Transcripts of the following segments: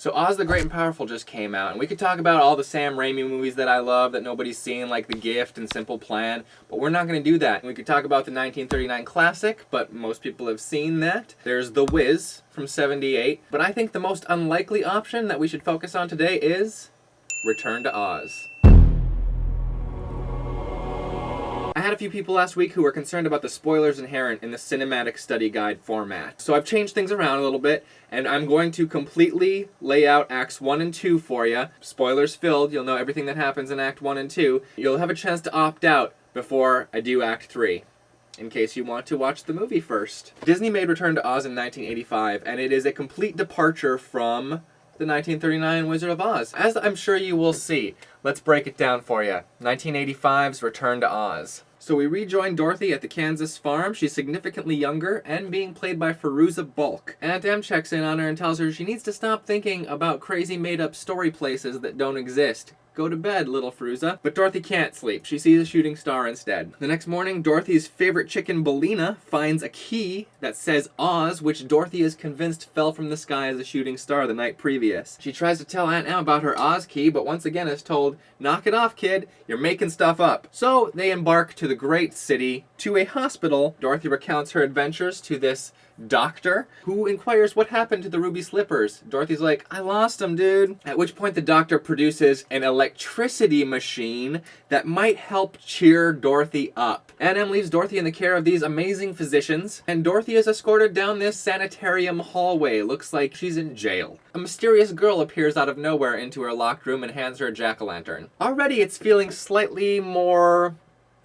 So Oz the Great and Powerful just came out, and we could talk about all the Sam Raimi movies that I love that nobody's seen, like The Gift and Simple Plan, but we're not going to do that. We could talk about the 1939 classic, but most people have seen that. There's The Wiz from '78, but I think the most unlikely option that we should focus on today is Return to Oz. I had a few people last week who were concerned about the spoilers inherent in the cinematic study guide format. So I've changed things around a little bit, and I'm going to completely lay out Acts 1 and 2 for you. Spoilers filled, you'll know everything that happens in Act 1 and 2. You'll have a chance to opt out before I do Act 3, in case you want to watch the movie first. Disney made Return to Oz in 1985, and it is a complete departure from the 1939 Wizard of Oz, as I'm sure you will see. Let's break it down for you. 1985's Return to Oz. So we rejoin Dorothy at the Kansas farm. She's significantly younger and being played by Fairuza Balk. Aunt Em checks in on her and tells her she needs to stop thinking about crazy made-up story places that don't exist. Go to bed, little Fairuza. But Dorothy can't sleep. She sees a shooting star instead. The next morning, Dorothy's favorite chicken, Billina, finds a key that says Oz, which Dorothy is convinced fell from the sky as a shooting star the night previous. She tries to tell Aunt Em about her Oz key, but once again is told, knock it off, kid. You're making stuff up. So they embark to the great city, to a hospital. Dorothy recounts her adventures to this doctor, who inquires what happened to the ruby slippers. Dorothy's like, I lost them, dude. At which point the doctor produces an electricity machine that might help cheer Dorothy up. Aunt Em leaves Dorothy in the care of these amazing physicians, and Dorothy is escorted down this sanitarium hallway. Looks like she's in jail. A mysterious girl appears out of nowhere into her locked room and hands her a jack-o'-lantern. Already it's feeling slightly more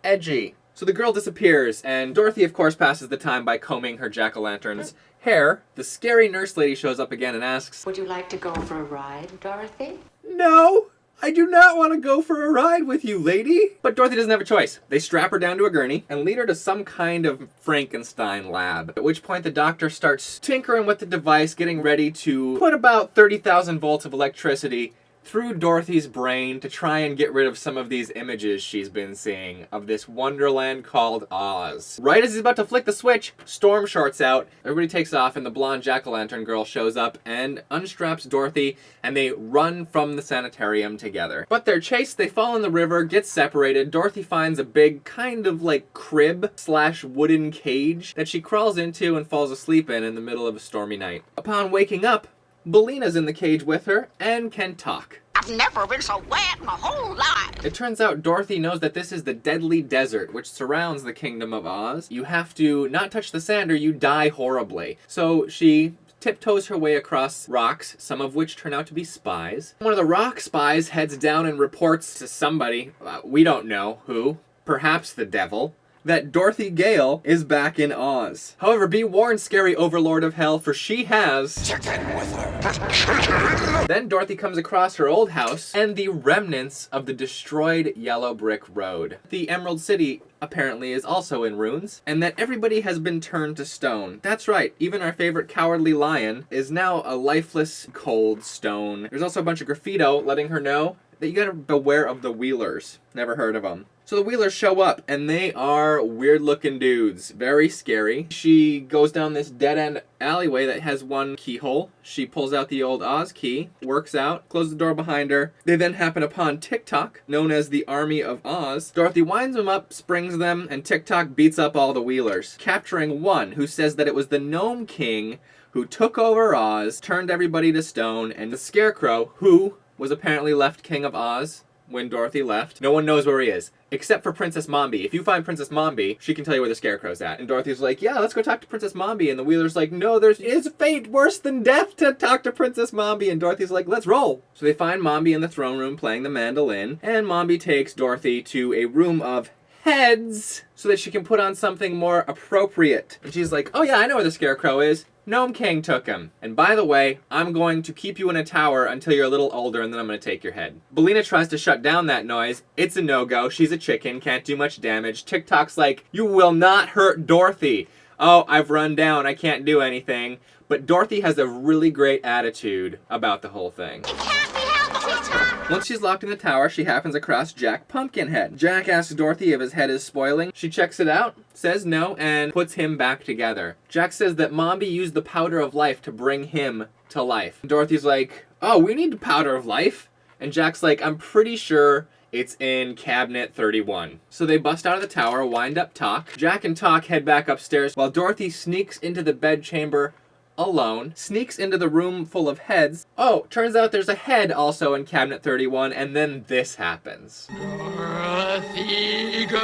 edgy. So the girl disappears, and Dorothy, of course, passes the time by combing her jack-o'-lantern's hair. The scary nurse lady shows up again and asks, would you like to go for a ride, Dorothy? No! I do not want to go for a ride with you, lady! But Dorothy doesn't have a choice. They strap her down to a gurney and lead her to some kind of Frankenstein lab. At which point the doctor starts tinkering with the device, getting ready to put about 30,000 volts of electricity through Dorothy's brain to try and get rid of some of these images she's been seeing of this wonderland called Oz. Right as he's about to flick the switch, storm shorts out, everybody takes off, and the blonde jack-o'-lantern girl shows up and unstraps Dorothy, and they run from the sanitarium together. But they're chased, they fall in the river, get separated. Dorothy finds a big kind of like crib / wooden cage that she crawls into and falls asleep in the middle of a stormy night. Upon waking up, Billina's in the cage with her and can talk. I've never been so wet in my whole life. It turns out Dorothy knows that this is the deadly desert which surrounds the Kingdom of Oz. You have to not touch the sand or you die horribly. So she tiptoes her way across rocks, some of which turn out to be spies. One of the rock spies heads down and reports to somebody, we don't know who, perhaps the devil, that Dorothy Gale is back in Oz. However, be warned, scary overlord of hell, for she has chicken with her. Then Dorothy comes across her old house and the remnants of the destroyed yellow brick road. The Emerald City apparently is also in ruins, and that everybody has been turned to stone. That's right, even our favorite cowardly lion is now a lifeless, cold stone. There's also a bunch of graffito letting her know that you gotta beware of the Wheelers. Never heard of them. So the Wheelers show up, and they are weird-looking dudes. Very scary. She goes down this dead-end alleyway that has one keyhole. She pulls out the old Oz key, works out, closes the door behind her. They then happen upon TikTok, known as the Army of Oz. Dorothy winds them up, springs them, and TikTok beats up all the Wheelers, capturing one who says that it was the Gnome King who took over Oz, turned everybody to stone, and the Scarecrow, who was apparently left King of Oz when Dorothy left. No one knows where he is, except for Princess Mombi. If you find Princess Mombi, she can tell you where the Scarecrow's at. And Dorothy's like, yeah, let's go talk to Princess Mombi. And the Wheeler's like, no, there's a fate worse than death to talk to Princess Mombi. And Dorothy's like, let's roll. So they find Mombi in the throne room playing the mandolin, and Mombi takes Dorothy to a room of heads so that she can put on something more appropriate. And she's like, oh yeah, I know where the Scarecrow is. Gnome King took him. And by the way, I'm going to keep you in a tower until you're a little older, and then I'm going to take your head. Billina tries to shut down that noise. It's a no-go. She's a chicken, can't do much damage. TikTok's like, you will not hurt Dorothy. Oh, I've run down. I can't do anything. But Dorothy has a really great attitude about the whole thing. It can't be helped, TikTok. Once she's locked in the tower, she happens across Jack Pumpkinhead. Jack asks Dorothy if his head is spoiling. She checks it out, says no, and puts him back together. Jack says that Mombi used the powder of life to bring him to life. Dorothy's like, oh, we need powder of life. And Jack's like, I'm pretty sure it's in cabinet 31. So they bust out of the tower, wind up Talk. Jack and Talk head back upstairs while Dorothy sneaks into the bedchamber alone, sneaks into the room full of heads. Oh, turns out there's a head also in cabinet 31, and then this happens. Dorothy girl.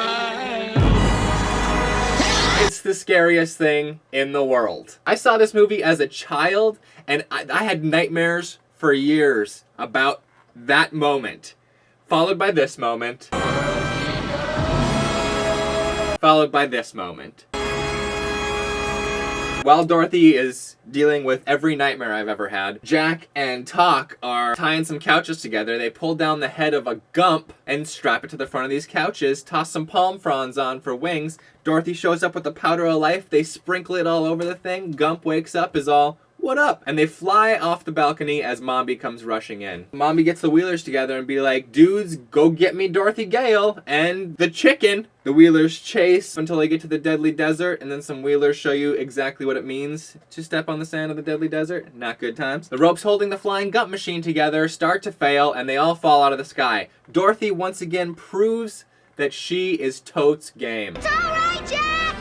It's the scariest thing in the world. I saw this movie as a child, and I had nightmares for years about that moment. Followed by this moment. Followed by this moment. While Dorothy is dealing with every nightmare I've ever had, Jack and Talk are tying some couches together. They pull down the head of a gump and strap it to the front of these couches, toss some palm fronds on for wings. Dorothy shows up with the powder of life. They sprinkle it all over the thing. Gump wakes up, is all, what up? And they fly off the balcony as Mombi comes rushing in. Mombi gets the Wheelers together and be like, dudes, go get me Dorothy Gale and the chicken. The Wheelers chase until they get to the deadly desert, and then some Wheelers show you exactly what it means to step on the sand of the deadly desert. Not good times. The ropes holding the flying gump machine together start to fail, and they all fall out of the sky. Dorothy once again proves that she is totes game. It's all right, Jack!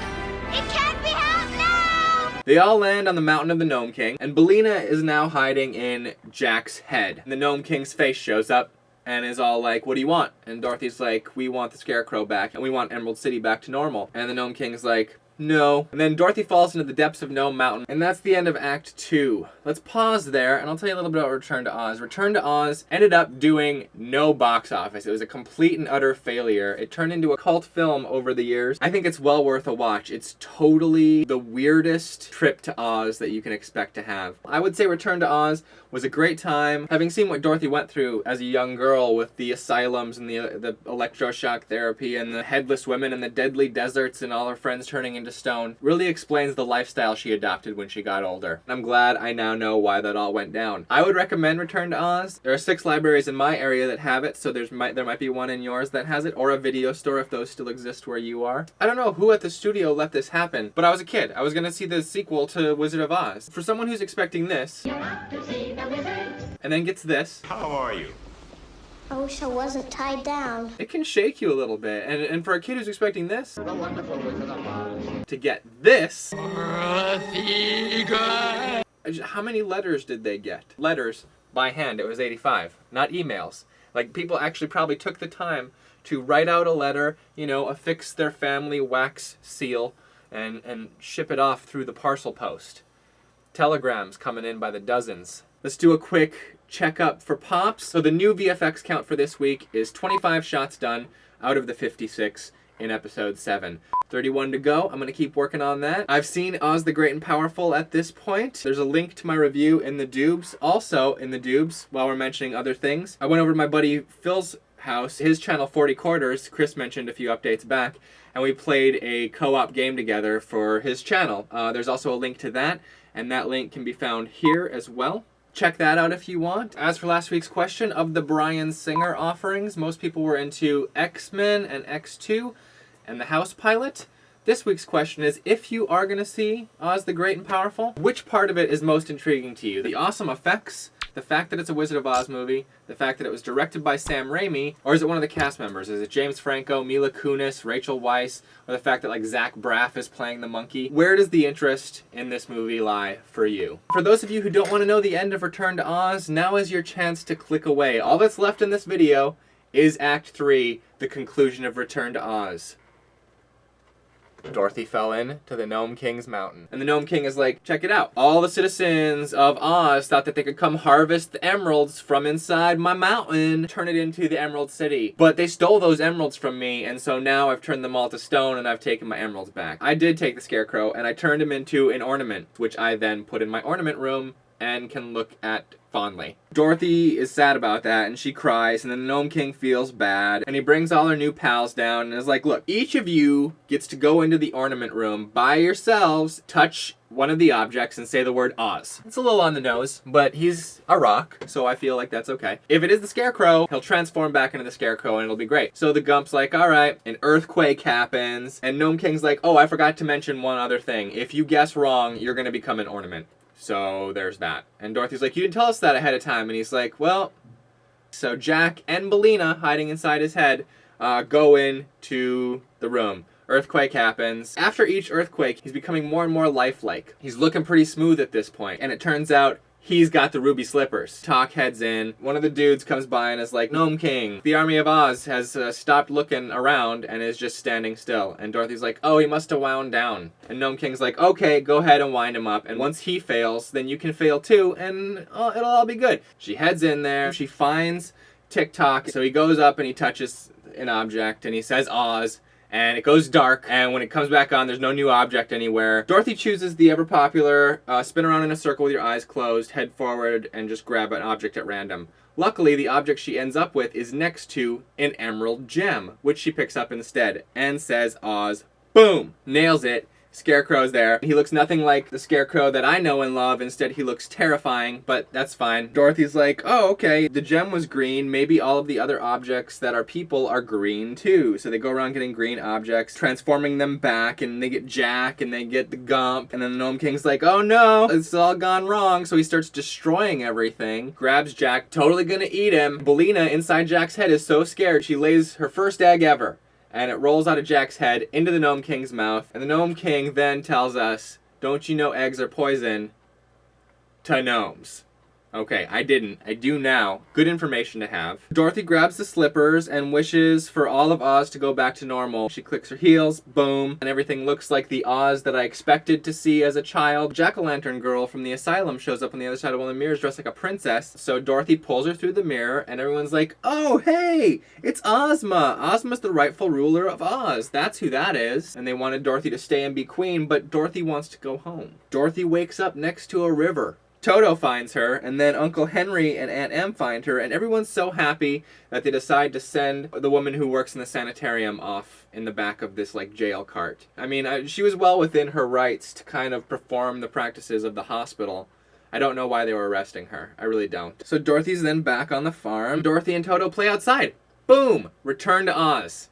It can't be helped now! They all land on the mountain of the Gnome King, and Bellina is now hiding in Jack's head. And the Gnome King's face shows up and is all like, what do you want? And Dorothy's like, we want the Scarecrow back, and we want Emerald City back to normal. And the Gnome King's like, no. And then Dorothy falls into the depths of Gnome Mountain, and that's the end of Act 2. Let's pause there, and I'll tell you a little bit about Return to Oz. Return to Oz ended up doing no box office. It was a complete and utter failure. It turned into a cult film over the years. I think it's well worth a watch. It's totally the weirdest trip to Oz that you can expect to have. I would say Return to Oz was a great time. Having seen what Dorothy went through as a young girl with the asylums and the electroshock therapy and the headless women and the deadly deserts and all her friends turning into stone, really explains the lifestyle she adopted when she got older. I'm glad I now know why that all went down. I would recommend Return to Oz. There are 6 libraries in my area that have it, so there might be one in yours that has it, or a video store if those still exist where you are. I don't know who at the studio let this happen, but I was a kid. I was gonna see the sequel to Wizard of Oz. For someone who's expecting this, and then gets this. How are you? I wish I wasn't tied down. It can shake you a little bit. And for a kid who's expecting this, to get this, how many letters did they get? Letters by hand, it was 85, not emails. Like, people actually probably took the time to write out a letter, you know, affix their family wax seal, and ship it off through the parcel post. Telegrams coming in by the dozens. Let's do a quick checkup for Pops. So the new VFX count for this week is 25 shots done out of the 56 in episode 7. 31 to go. I'm going to keep working on that. I've seen Oz the Great and Powerful at this point. There's a link to my review in the doobs. Also in the doobs, while we're mentioning other things, I went over to my buddy Phil's house, his channel 40 Quarters. Chris mentioned a few updates back, and we played a co-op game together for his channel. There's also a link to that, and that link can be found here as well. Check that out if you want. As for last week's question, of the Bryan Singer offerings, most people were into X-Men and X2 and the House Pilot. This week's question is, if you are going to see Oz the Great and Powerful, which part of it is most intriguing to you? The awesome effects, the fact that it's a Wizard of Oz movie, the fact that it was directed by Sam Raimi, or is it one of the cast members? Is it James Franco, Mila Kunis, Rachel Weisz, or the fact that like Zach Braff is playing the monkey? Where does the interest in this movie lie for you? For those of you who don't want to know the end of Return to Oz, now is your chance to click away. All that's left in this video is Act 3, the conclusion of Return to Oz. Dorothy fell in to the Gnome King's mountain. And the Gnome King is like, check it out. All the citizens of Oz thought that they could come harvest the emeralds from inside my mountain, turn it into the Emerald City. But they stole those emeralds from me, and so now I've turned them all to stone and I've taken my emeralds back. I did take the Scarecrow and I turned him into an ornament, which I then put in my ornament room and can look at fondly. Dorothy is sad about that, and she cries, and then the Gnome King feels bad, and he brings all her new pals down and is like, look, each of you gets to go into the ornament room by yourselves, touch one of the objects, and say the word Oz. It's a little on the nose, but he's a rock, so I feel like that's okay. If it is the Scarecrow, he'll transform back into the Scarecrow, and it'll be great. So the Gump's like, all right, an earthquake happens, and Gnome King's like, oh, I forgot to mention one other thing. If you guess wrong, you're gonna become an ornament. So there's that. And Dorothy's like, you didn't tell us that ahead of time. And he's like, well... So Jack and Bellina, hiding inside his head, go into the room. Earthquake happens. After each earthquake, he's becoming more and more lifelike. He's looking pretty smooth at this point. And it turns out he's got the ruby slippers. Talk heads in. One of the dudes comes by and is like, Gnome King, the army of Oz has stopped looking around and is just standing still. And Dorothy's like, oh, he must have wound down. And Gnome King's like, okay, go ahead and wind him up. And once he fails, then you can fail too, and it'll all be good. She heads in there. She finds TikTok. So he goes up and he touches an object and he says Oz. And it goes dark, and when it comes back on, there's no new object anywhere. Dorothy chooses the ever-popular spin around in a circle with your eyes closed, head forward, and just grab an object at random. Luckily, the object she ends up with is next to an emerald gem, which she picks up instead, and says Oz. Boom! Nails it. Scarecrow's there. He looks nothing like the Scarecrow that I know and love. Instead, he looks terrifying, but that's fine. Dorothy's like, oh, okay, the gem was green. Maybe all of the other objects that are people are green, too. So they go around getting green objects, transforming them back, and they get Jack, and they get the Gump, and then the Gnome King's like, oh, no, it's all gone wrong. So he starts destroying everything, grabs Jack, totally gonna eat him. Bellina, inside Jack's head, is so scared, she lays her first egg ever. And it rolls out of Jack's head into the Gnome King's mouth. And the Gnome King then tells us, don't you know eggs are poison to gnomes? Okay, I didn't. I do now. Good information to have. Dorothy grabs the slippers and wishes for all of Oz to go back to normal. She clicks her heels, boom, and everything looks like the Oz that I expected to see as a child. Jack-o'-lantern girl from the asylum shows up on the other side of one of the mirrors dressed like a princess. So Dorothy pulls her through the mirror and everyone's like, oh, hey, it's Ozma. Ozma's the rightful ruler of Oz. That's who that is. And they wanted Dorothy to stay and be queen, but Dorothy wants to go home. Dorothy wakes up next to a river. Toto finds her, and then Uncle Henry and Aunt Em find her, and everyone's so happy that they decide to send the woman who works in the sanitarium off in the back of this, like, jail cart. I mean, she was well within her rights to kind of perform the practices of the hospital. I don't know why they were arresting her. I really don't. So Dorothy's then back on the farm. Dorothy and Toto play outside. Boom! Return to Oz.